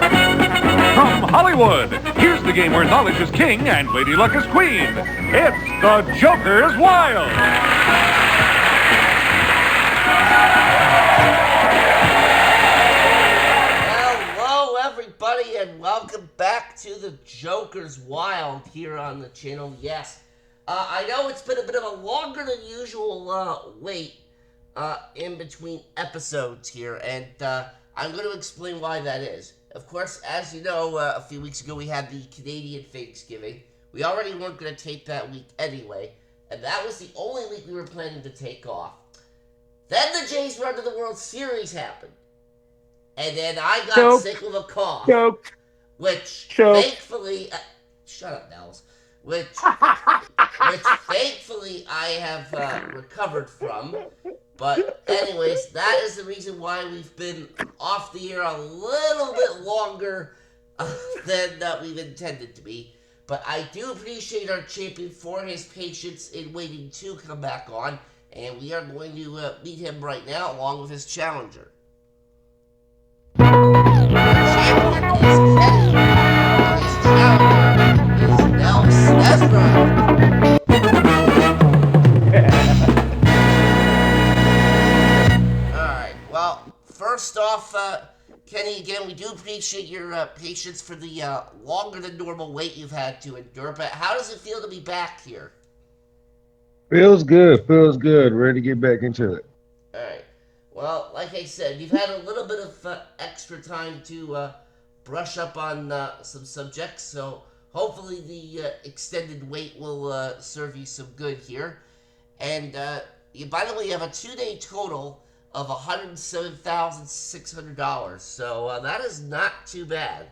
From Hollywood, here's the game where knowledge is king and Lady Luck is queen. It's The Joker's Wild. Hello, everybody, and welcome back to The Joker's Wild here on the channel. Yes, I know it's been a bit of a longer than usual wait in between episodes here, and I'm going to explain why that is. Of course, as you know, a few weeks ago we had the Canadian Thanksgiving. We already weren't going to tape that week anyway, and that was the only week we were planning to take off. Then the Jays run to the World Series happened. And then I got sick with a cough, which thankfully, shut up, Nels. Which thankfully I have recovered from. But anyways, that is the reason why we've been off the air a little bit longer than we've intended to be. But I do appreciate our champion for his patience in waiting to come back on, and we are going to meet him right now along with his challenger. Champion is Kenny, and his challenger is Nels Nesbro. Alright, well, first off, Kenny, again, we do appreciate your patience for the longer than normal wait you've had to endure, but how does it feel to be back here? Feels good. Ready to get back into it. Alright, well, like I said, you've had a little bit of extra time to brush up on some subjects, so hopefully the extended wait will serve you some good here. And by the way, you have a 2-day total of $107,600, so that is not too bad.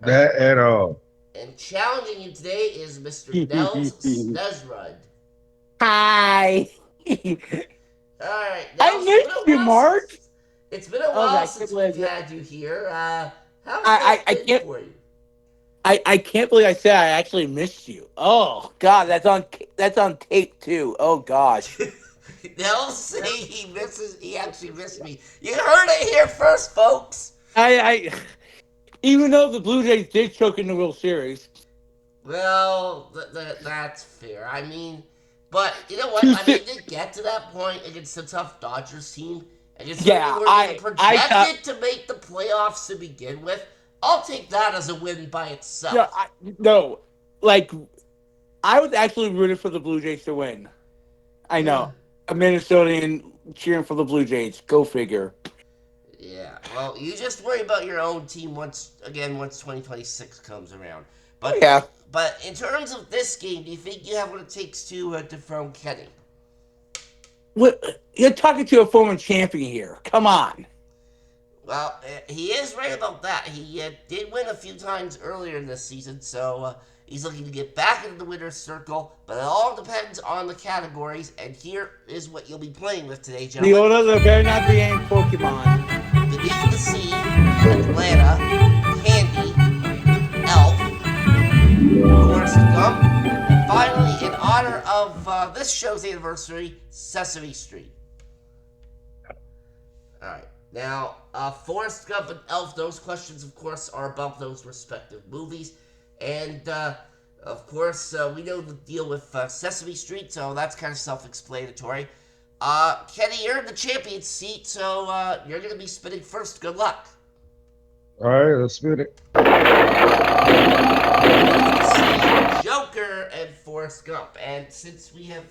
That at all. And challenging you today is Mr. Nels Snesrud. Hi. Alright, I missed you, Mark. It's been a while since we've had you here. How's I it been can't. for you? I can't believe I said I actually missed you. Oh God, that's on tape too. Oh gosh. They'll say he actually missed me. You heard it here first, folks. I even though the Blue Jays did choke in the World Series. Well, that's fair. I mean, but you know what? I mean, to get to that point against a tough Dodgers team, and it's projected to make the playoffs to begin with. I'll take that as a win by itself. No, like I was actually rooting for the Blue Jays to win. I know, a Minnesotan cheering for the Blue Jays. Go figure. Yeah, well, you just worry about your own team once 2026 comes around. But But in terms of this game, do you think you have what it takes to dethrone Kenny? What, you're talking to a former champion here. Come on. Well, he is right about that. He did win a few times earlier in this season, so he's looking to get back into the winner's circle. But it all depends on the categories, and here is what you'll be playing with today, gentlemen. Leota, there better not be any Pokemon. Beneath the Sea, Atlanta, Candy, Elf, Forrest Gump, and finally, in honor of this show's anniversary, Sesame Street. Alright, now, Forrest Gump and Elf, those questions, of course, are about those respective movies. And, of course, we know the deal with Sesame Street, so that's kind of self-explanatory. Kenny, you're in the champion's seat, so you're going to be spinning first. Good luck. All right, let's spin it. Joker and Forrest Gump. And since we have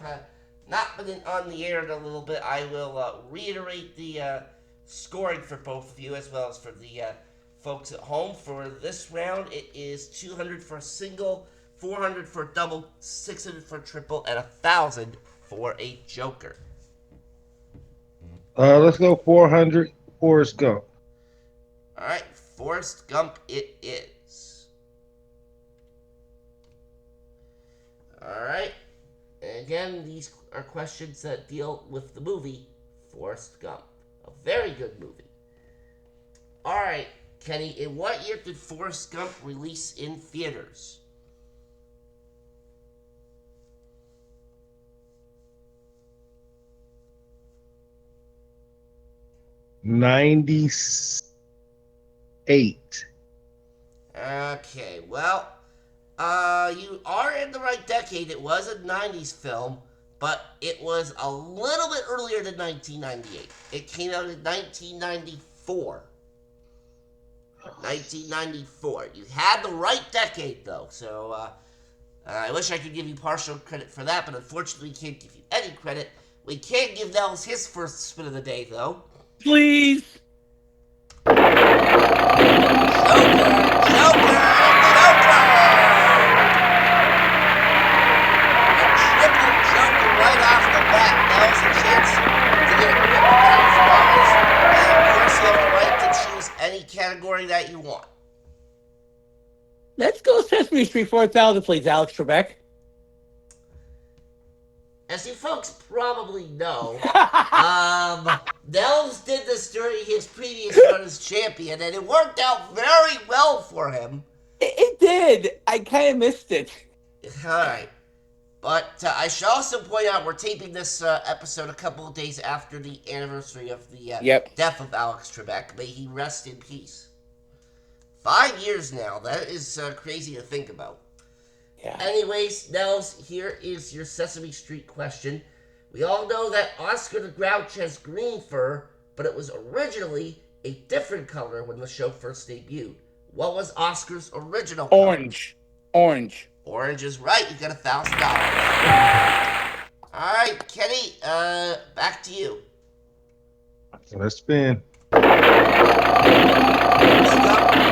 not been on the air in a little bit, I will reiterate the scoring for both of you as well as for the folks at home. For this round, it is 200 for a single, 400 for a double, 600 for a triple, and 1,000 for a Joker. Let's go 400 Forrest Gump. All right, Forrest Gump it is. All right. And again, these are questions that deal with the movie Forrest Gump. A very good movie. All right, Kenny, in what year did Forrest Gump release in theaters? 97. 8. Okay, well, you are in the right decade. It was a 90s film, but it was a little bit earlier than 1998. It came out in 1994. 1994. You had the right decade, though, so I wish I could give you partial credit for that, but unfortunately, we can't give you any credit. We can give Nels his first spin of the day, though. Please. Joker! Joker! Joker! A triple Joker right off the bat. Nels a chance to get $50,000, and of course, you have the right to choose any category that you want. Let's go Sesame Street 4000, please, Alex Trebek. As you folks probably know, Nels did this during his previous run as champion, and it worked out very well for him. It did. I kind of missed it. Alright. But I should also point out we're taping this episode a couple of days after the anniversary of the death of Alex Trebek. May he rest in peace. 5 years now. That is crazy to think about. Yeah. Anyways, Nels, here is your Sesame Street question. We all know that Oscar the Grouch has green fur, but it was originally a different color when the show first debuted. What was Oscar's original color? Orange. Orange is right. You got $1,000. All right, Kenny. Back to you. Let's spin.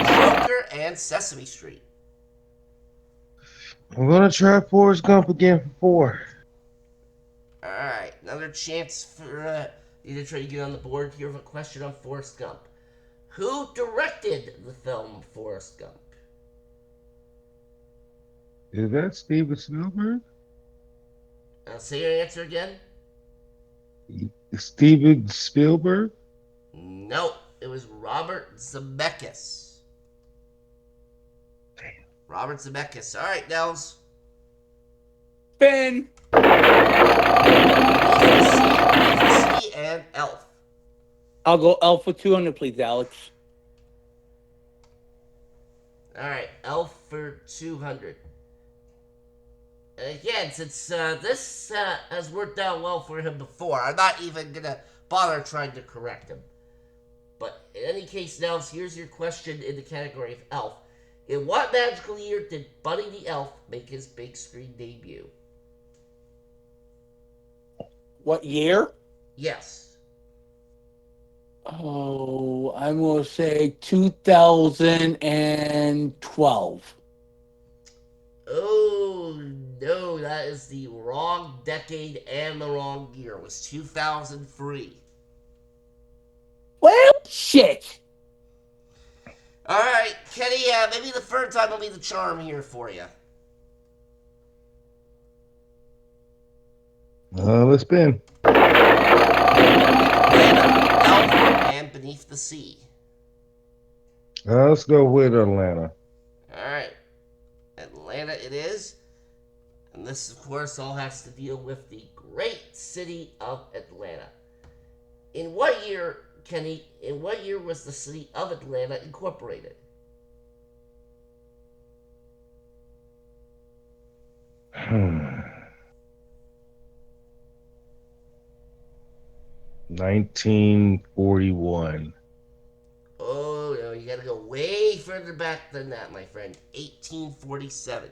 Joker and Sesame Street. I'm gonna try Forrest Gump again for 4. All right, another chance for you to try to get on the board here with a question on Forrest Gump. Who directed the film Forrest Gump? Is that Steven Spielberg? Say your answer again. Steven Spielberg? Nope, it was Robert Zemeckis. Robert Zemeckis. All right, Nels. Ben. Beneath the Sea and Elf. I'll go Elf for 200, please, Alex. All right, Elf for 200. Again, since this has worked out well for him before, I'm not even gonna bother trying to correct him. But in any case, Nels, here's your question in the category of Elf. In what magical year did Buddy the Elf make his big screen debut? What year? Yes. Oh, I'm going to say 2012. Oh, no, that is the wrong decade and the wrong year. It was 2003. Well, shit. All right, Kenny, maybe the third time will be the charm here for you. Let's spin. Atlanta, Elf, and Beneath the Sea. Let's go with Atlanta. All right, Atlanta it is. And this, of course, all has to deal with the great city of Atlanta. In what year, Kenny, in what year was the city of Atlanta incorporated? Hmm. 1941. Oh, no, you gotta go way further back than that, my friend. 1847.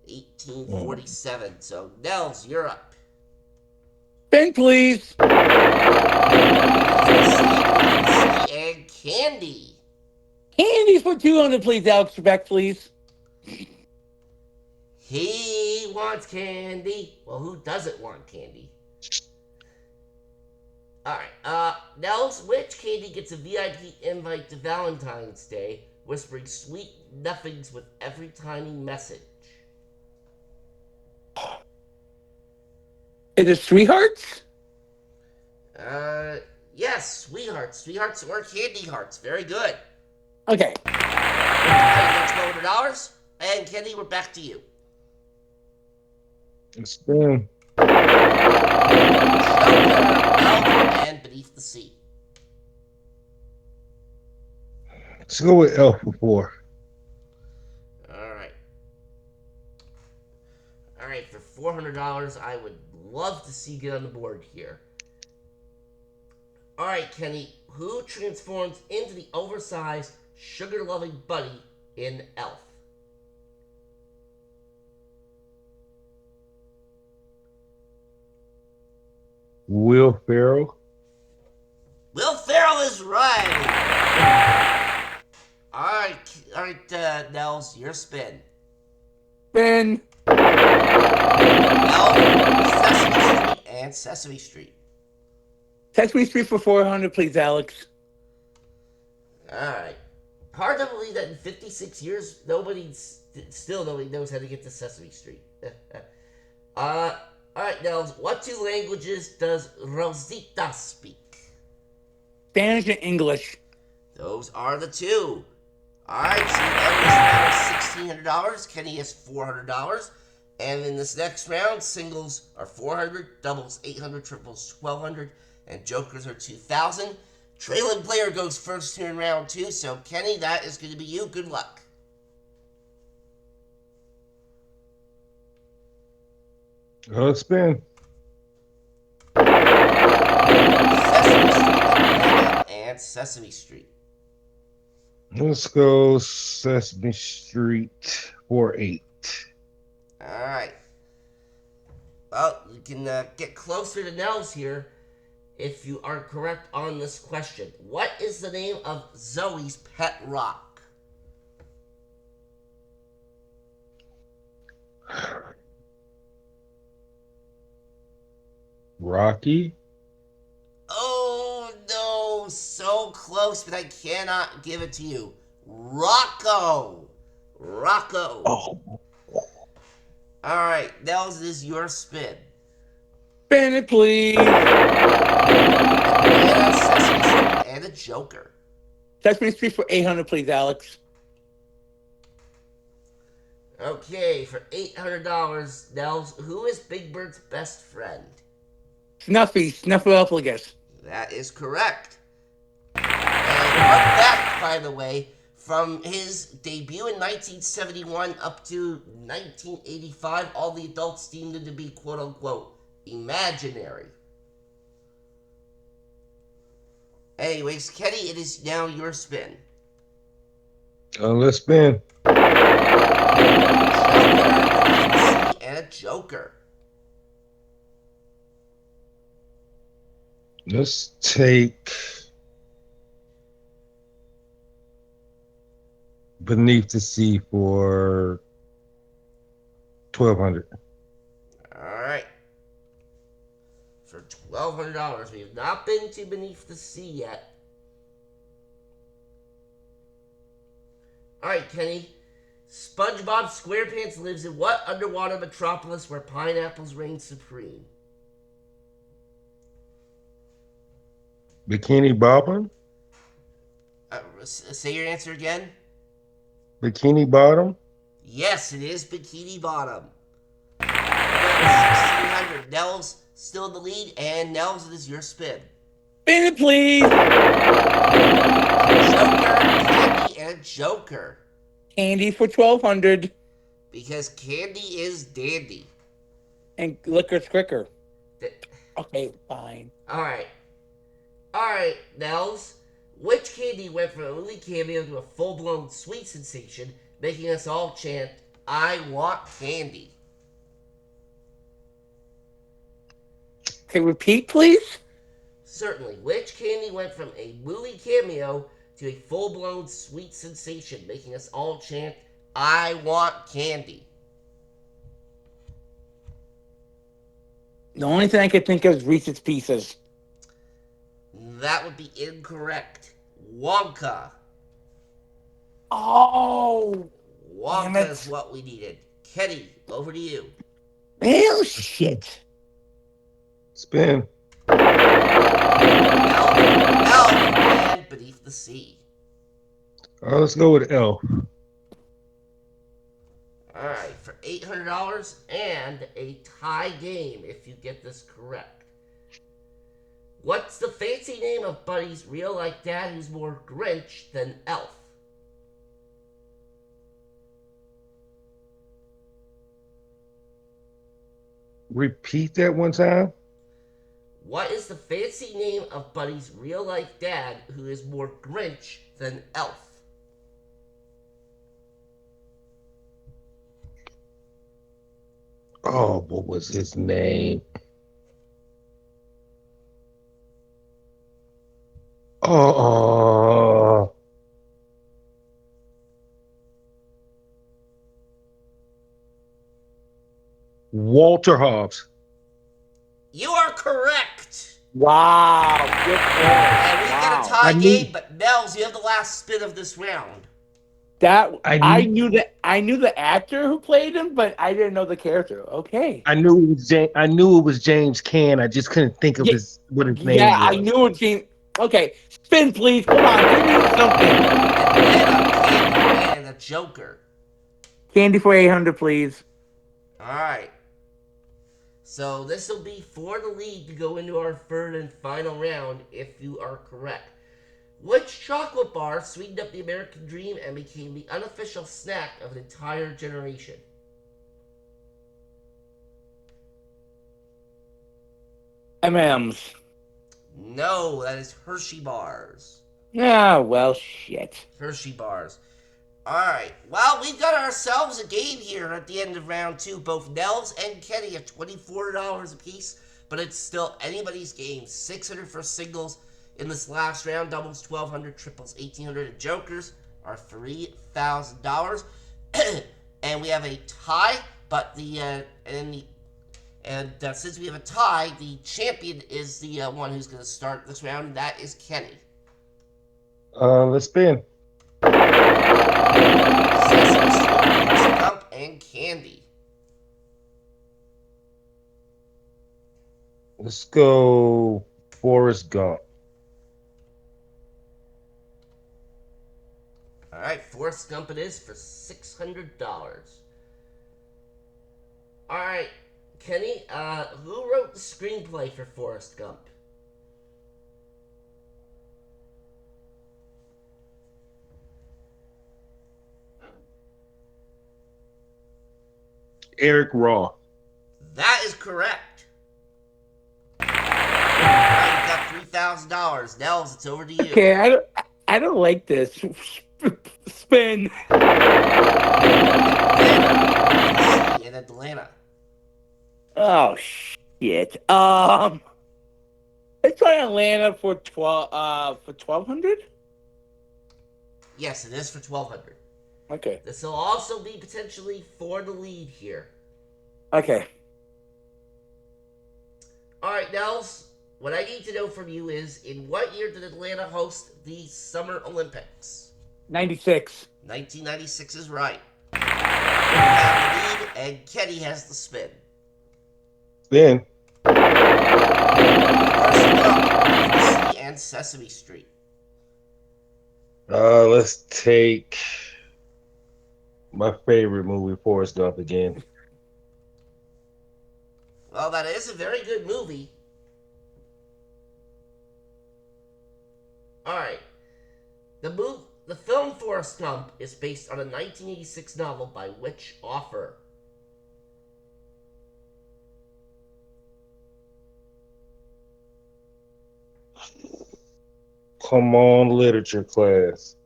1847. So, Nels, you're up. Ben, please. And Candy. Candy for 200, please, Alex Trebek, please. He wants candy. Well, who doesn't want candy? Alright, Nels, which candy gets a VIP invite to Valentine's Day, whispering sweet nothings with every tiny message? Is it Sweethearts? Yes, Sweethearts. Sweethearts or Candy Hearts. Very good. Okay. That's $1,200. And Kenny, we're back to you. Let's spin. Joker, Elf, and Beneath the Sea. Let's go with Elf for 4. All right. All right, for $400, I would love to see you get on the board here. All right, Kenny, who transforms into the oversized, sugar-loving bunny in Elf? Will Ferrell. Will Ferrell is right. All right, Nels, your spin. Ben. Elf, Sesame Street, and Sesame Street. Sesame Street for 400, please, Alex. All right. Hard to believe that in 56 years, nobody knows how to get to Sesame Street. All right, Nels, what 2 languages does Rosita speak? Spanish and English. Those are the 2. All right, so this round is $1,600. Kenny has $400. And in this next round, singles are $400, doubles $800, triples $1,200, and jokers are $2,000. Traylon Blair goes first here in round 2, so Kenny, that is going to be you. Good luck. Let's spin. Sesame Street and Sesame Street. Let's go Sesame Street for 8. All right. Well, you can get closer to Nels here if you are correct on this question. What is the name of Zoe's pet rock? Rocky. Oh, no. So close, but I cannot give it to you. Rocco. Rocco. Oh. All right. Nels, this is your spin. Ben it, please. Yeah, Sesame Street and a joker. Sesame Street for 800, please, Alex. Okay, for $800, Nels, who is Big Bird's best friend? Snuffy, Snuffleupagus. That is correct. And fun fact, by the way, from his debut in 1971 up to 1985, all the adults deemed him to be quote-unquote imaginary. Anyways, Kenny, it is now your spin. Let's spin. Joker and a joker. Let's take Beneath the Sea for $1,200. All right. For $1,200. We have not been to Beneath the Sea yet. All right, Kenny. SpongeBob SquarePants lives in what underwater metropolis where pineapples reign supreme? Bikini Bottom? Say your answer again. Bikini Bottom? Yes, it is Bikini Bottom. 1,600. Nels still in the lead, and Nels, it is your spin. Ben it, please. Joker, Candy, and Joker. Candy for 1,200. Because Candy is dandy. And Licorice Cricker. Okay, fine. Alright, Nels. Which candy went from a early cameo to a full-blown sweet sensation, making us all chant, I want candy? Okay, repeat, please. Certainly. Which candy went from a movie cameo to a full-blown sweet sensation, making us all chant, I want candy? The only thing I could think of is Reese's Pieces. That would be incorrect. Wonka. Oh! Damn Wonka it. is what we needed. Kenny, over to you. Well, shit. Spin. Elf, and Beneath the Sea. Let's go with Elf. Alright, for $800 and a tie game if you get this correct. What's the fancy name of Buddy's real-life dad who's more Grinch than Elf? Repeat that one time. What is the fancy name of Buddy's real life dad who is more Grinch than Elf? Oh, what was his name? Oh, Walter Hobbs. You are correct. Wow. Good And we point. got a Wow. tie I game, knew- but Nels, you have the last spin of this round. That I I knew- knew the actor who played him, but I didn't know the character. Okay. I knew it was James. I knew it was James Caan. I just couldn't think of Yeah, what his Yeah, name I was. knew it came. Okay, spin, please. Come on, give me something. Atlanta, Candy, and the Joker. Candy for 800, please. Alright. So this will be for the lead to go into our third and final round if you are correct. Which chocolate bar sweetened up the American dream and became the unofficial snack of an entire generation? M&M's. No, that is Hershey bars. Ah, well, shit. Hershey bars. Alright, well, we've got ourselves a game here at the end of round two. Both Nels and Kenny at $24 apiece, but it's still anybody's game. 600 for singles in this last round, doubles 1200, triples 1800, and jokers are $3,000. And we have a tie, but since we have a tie, the champion is the one who's going to start this round, and that is Kenny. Let's spin. Sesame Street, Gump, and Candy. Let's go Forrest Gump. All right, Forrest Gump it is for $600. All right, Kenny, who wrote the screenplay for Forrest Gump? Eric Roth. That is correct. All right, you got $3,000. Nels, it's over to you. Okay, I don't like this. Spin. In Atlanta. Oh shit. Let's try Atlanta for 1200. Yes, it is for 1200. Okay. This will also be potentially for the lead here. Okay. All right, Nels, what I need to know from you is, in what year did Atlanta host the Summer Olympics? 96. 1996 is right. You have the lead, and Kenny has the spin. Spin. First up, and Sesame Street. Let's take my favorite movie, Forrest Gump, again. Well, that is a very good movie. All right. The film Forrest Gump is based on a 1986 novel by which author? Come on, literature class.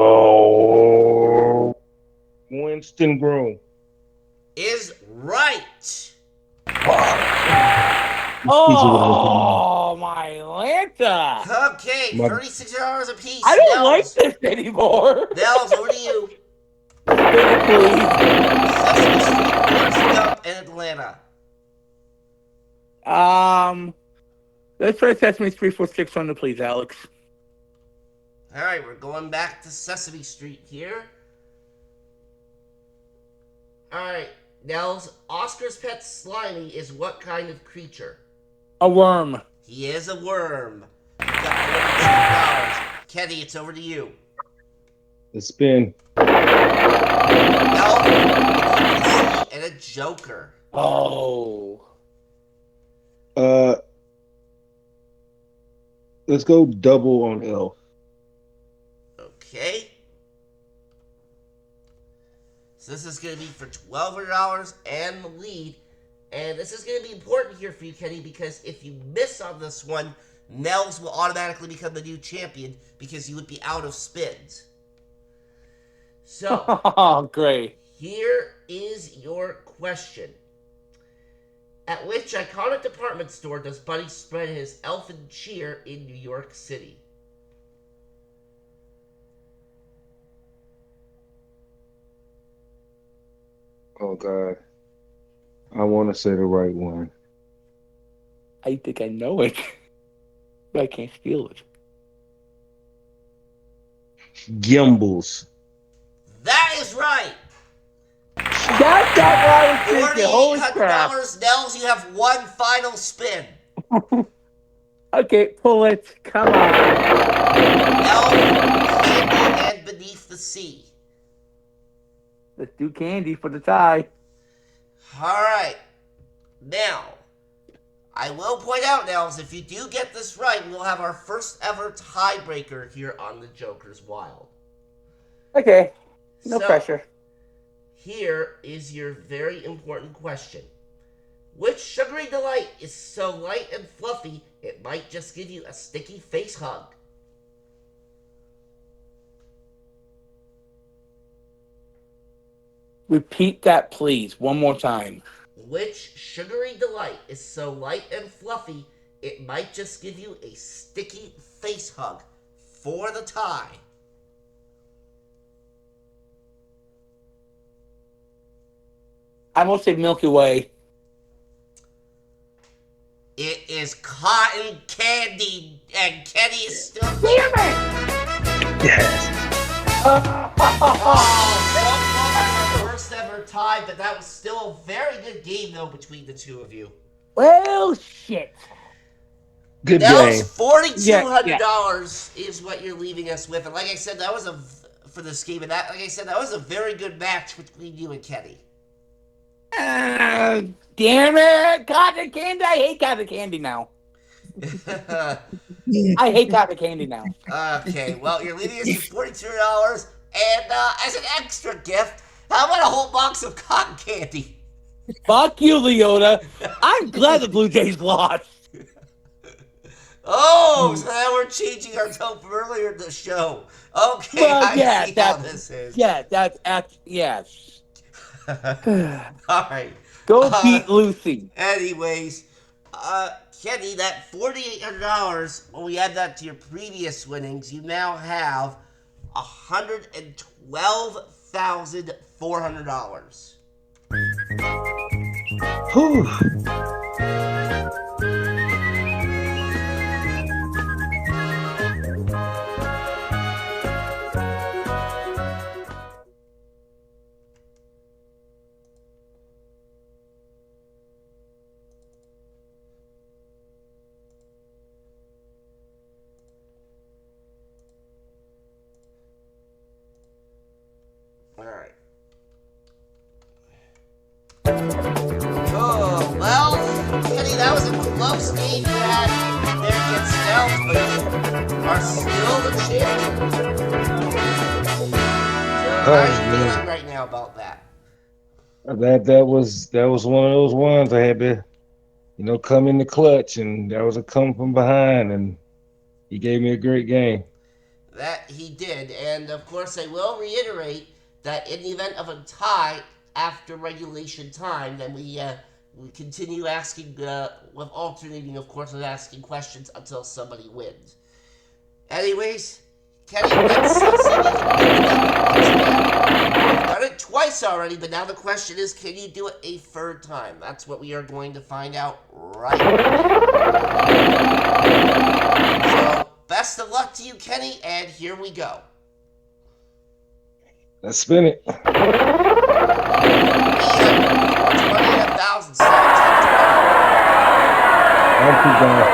Oh, Winston Groom. Is right. Oh, my Atlanta. Okay, My- $36 a piece. I don't like Nels, this anymore. Nels, over to you. Spin it, please. Sesame Street, Forrest Gump, and Atlanta. Let's try Sesame Street for 600, please, Alex. All right, we're going back to Sesame Street here. All right, Nels, Oscar's pet Slimy is what kind of creature? A worm. He is a worm. You got $42. Kenny, it's over to you. The spin. Elf, and a Joker. Oh. Let's go double on Elf. Okay. So this is going to be for $1,200 and the lead. And this is going to be important here for you, Kenny, because if you miss on this one, Nels will automatically become the new champion because you would be out of spins. So, Oh, great. here is your question. At which iconic department store does Buddy spread his elfin cheer in New York City? Oh God, I want to say the right one. I think I know it, but I can't steal it. Gimbals. That is right. That's not what I was thinking. Holy crap. $4,800. Nels, you have one final spin. Okay, pull it. Come on. Elf, Candy, and Beneath the Sea. Let's do candy for the tie. Alright. Now, I will point out, Nels, if you do get this right, we'll have our first ever tiebreaker here on the Joker's Wild. Okay. No So, pressure. Here is your very important question. Which sugary delight is so light and fluffy it might just give you a sticky face hug? Repeat that, please, one more time. Which sugary delight is so light and fluffy it might just give you a sticky face hug for the tie? I'm going to say Milky Way. It is cotton candy, and Kenny is still. Damn it! Yes. Oh, first ever tie, but that was still a very good game, though, between the two of you. Well, shit. Good That game. was $4,200 is what you're leaving us with, and like I said, that was for this game, and that, like I said, that was a very good match between you and Kenny. Damn it! Cotton candy. I hate cotton candy now. I hate cotton candy now. Okay, well, you're leaving us with $4,200, and as an extra gift, how about a whole box of cotton candy? Fuck you, Leota. I'm glad the Blue Jays lost. Oh, so now we're changing our tone from earlier in the show. Okay, Well, I yeah, see how this is. Yeah, yes. All right. Go beat Lucy. Anyways, Kenny, that $4,800, when we add that to your previous winnings, you now have $112,400. Whew. All right. Oh, well, Kenny, that was a close game you had there against Nels, but you are still the champion. So, how are you feeling right now about that? That was one of those ones I had to, come in the clutch, and that was a come from behind, and he gave me a great game. That he did, and of course I will reiterate that in the event of a tie after regulation time, then we continue asking, with alternating, of course, of asking questions until somebody wins. Anyways, Kenny, let's see if you can do it You've done it twice already, but now the question is, can you do it a third time? That's what we are going to find out right now. So, best of luck to you, Kenny, and here we go. Let's spin it. 28,000. I'll keep going.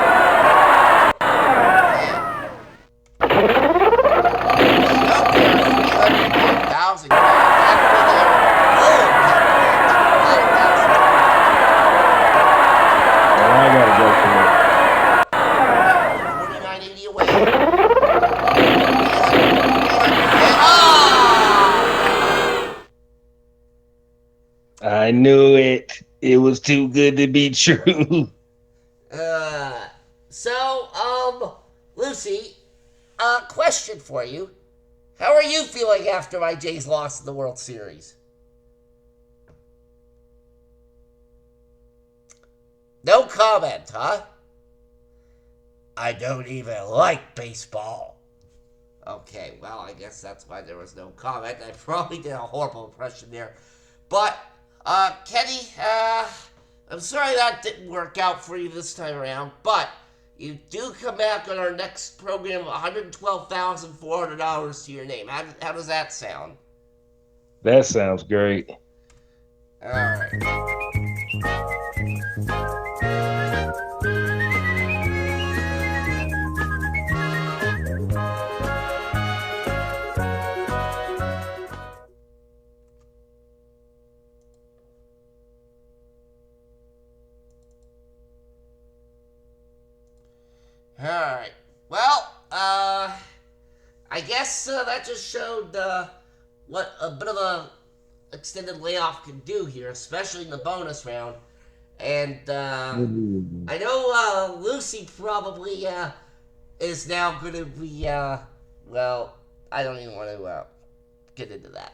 I gotta go for it. 49.80 a I knew it. It was too good to be true. Lucy, question for you. How are you feeling after my Jays lost in the World Series? No comment, huh? I don't even like baseball. Okay, well, I guess that's why there was no comment. I probably did a horrible impression there. But, Kenny, I'm sorry that didn't work out for you this time around, but you do come back on our next program $112,400 to your name. How does that sound? That sounds great. All right. Alright. Well, I guess that just showed what a bit of a extended layoff can do here, especially in the bonus round. And I know Lucy probably is now going to be, well, I don't even want to get into that.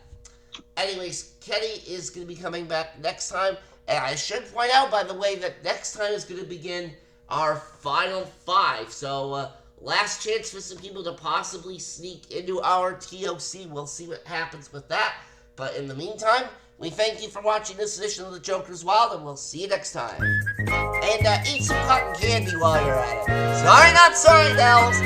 Anyways, Kenny is going to be coming back next time. And I should point out, by the way, that next time is going to begin our final five. So, last chance for some people to possibly sneak into our TOC. We'll see what happens with that. But in the meantime, we thank you for watching this edition of the Joker's Wild, and we'll see you next time. And eat some cotton candy while you're at it. Sorry, not sorry, Dells.